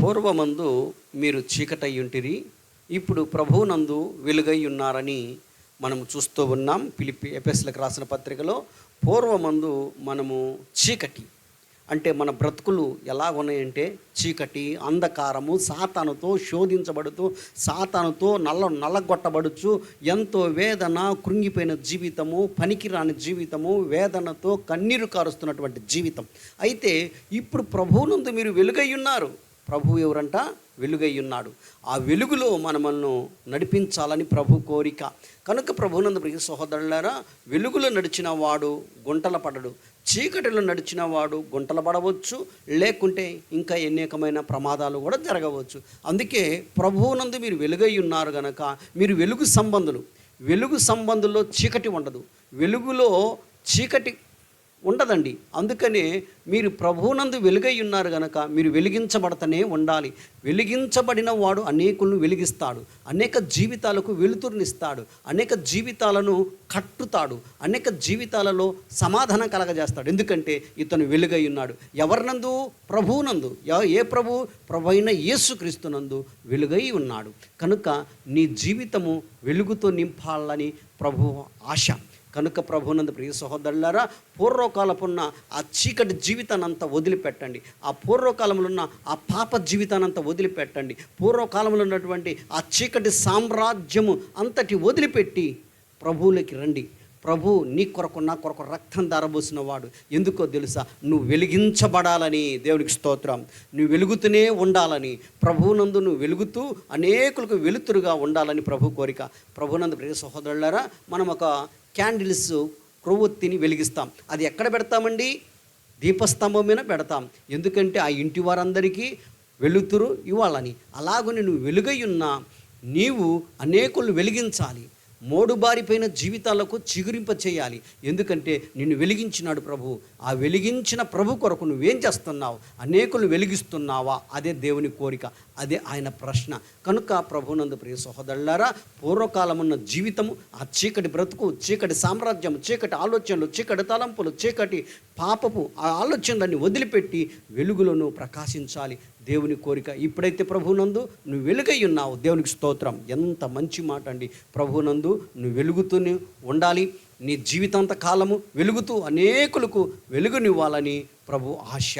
పూర్వమందు మీరు చీకటయ్యుంటిరి, ఇప్పుడు ప్రభువునందు వెలుగై ఉన్నారని మనం చూస్తూ ఉన్నాం. ఎఫెసీయులకు రాసిన పత్రికలో పూర్వమందు మనము చీకటి అంటే మన బ్రతుకులు ఎలా ఉన్నాయంటే చీకటి, అంధకారము, సాతానుతో శోధించబడుతూ, సాతానుతో నల్లగొట్టబడుచు ఎంతో వేదన, కృంగిపోయిన జీవితము, పనికిరాని జీవితము, వేదనతో కన్నీరు కారుస్తున్నటువంటి జీవితం. అయితే ఇప్పుడు ప్రభువునందు మీరు వెలుగై ఉన్నారు. ప్రభువు ఎవరంట? వెలుగై ఉన్నాడు. ఆ వెలుగులో మనల్ని నడిపించాలని ప్రభు కోరిక. కనుక ప్రభువునందు ప్రియ సహోదరులారా, వెలుగులో నడిచిన వాడు గుంటల పడడు, చీకటిలో నడిచిన వాడు గుంటల పడవచ్చు, లేకుంటే ఇంకా అనేకమైన ప్రమాదాలు కూడా జరగవచ్చు. అందుకే ప్రభువునందు మీరు వెలుగై ఉన్నారు గనక మీరు వెలుగు సంబంధులు. వెలుగు సంబంధుల్లో చీకటి ఉండదు, వెలుగులో చీకటి ఉండదండి. అందుకనే మీరు ప్రభువునందు వెలుగై ఉన్నారు కనుక మీరు వెలిగించబడతనే ఉండాలి. వెలిగించబడిన వాడు అనేకులను వెలిగిస్తాడు, అనేక జీవితాలకు వెలుతురునిస్తాడు, అనేక జీవితాలను కట్టుతాడు, అనేక జీవితాలలో సమాధానం కలగజేస్తాడు. ఎందుకంటే ఇతను వెలుగై ఉన్నాడు. ఎవరినందు? ప్రభువునందు. ఏ ప్రభు? ప్రభు అయిన యేసుక్రీస్తునందు వెలుగై ఉన్నాడు. కనుక నీ జీవితము వెలుగుతో నింపాలని ప్రభు ఆశ. కనుక ప్రభువునందు ప్రియ సహోదరులారా, పూర్వకాలపున్న ఆ చీకటి జీవితాన్ని అంతా వదిలిపెట్టండి. ఆ పూర్వకాలంలో ఉన్న ఆ పాప జీవితాన్ని అంతా వదిలిపెట్టండి. పూర్వకాలంలో ఉన్నటువంటి ఆ చీకటి సామ్రాజ్యము అంతటి వదిలిపెట్టి ప్రభువులకి రండి. ప్రభు నీ కొరకు నా కొరకు రక్తం ధారబోసిన వాడు. ఎందుకో తెలుసా? నువ్వు వెలిగించబడాలని. దేవునికి స్తోత్రం. నువ్వు వెలుగుతూనే ఉండాలని, ప్రభువునందు నువ్వు వెలుగుతూ అనేకులకు వెలుతురుగా ఉండాలని ప్రభు కోరిక. ప్రభువునందు ప్రియ సహోదరులారా, మనం ఒక క్యాండిల్స్ క్రొవ్వొత్తిని వెలిగిస్తాం. అది ఎక్కడ పెడతామండి? దీపస్తంభం మీద పెడతాం. ఎందుకంటే ఆ ఇంటి వారందరికీ వెలుతురు ఇవ్వాలని. అలాగని నువ్వు వెలుగై ఉన్నా నీవు అనేకులు వెలిగించాలి. మోడుబారిపోయిన జీవితాలకు చిగురింప చేయాలి. ఎందుకంటే నిన్ను వెలిగించినాడు ప్రభు. ఆ వెలిగించిన ప్రభు కొరకు నువ్వేం చేస్తున్నావు? అనేకులు వెలిగిస్తున్నావా? అదే దేవుని కోరిక, అదే ఆయన ప్రశ్న. కనుక ప్రభునందు ప్రియ సహోదరులారా, పూర్వకాలమున్న జీవితము, ఆ చీకటి బ్రతుకు, చీకటి సామ్రాజ్యం, చీకటి ఆలోచనలు, చీకటి తలంపులు, చీకటి పాపపు ఆ ఆలోచనలన్నీ వదిలిపెట్టి వెలుగులను ప్రకాశించాలి. దేవుని కోరిక. ఇప్పుడైతే ప్రభువునందు నువ్వు వెలుగై ఉన్నావు. దేవునికి స్తోత్రం. ఎంత మంచి మాట అండి. ప్రభువునందు నువ్వు వెలుగుతూనే ఉండాలి. నీ జీవితాంత కాలము వెలుగుతూ అనేకులకు వెలుగునివ్వాలని ప్రభు ఆశ.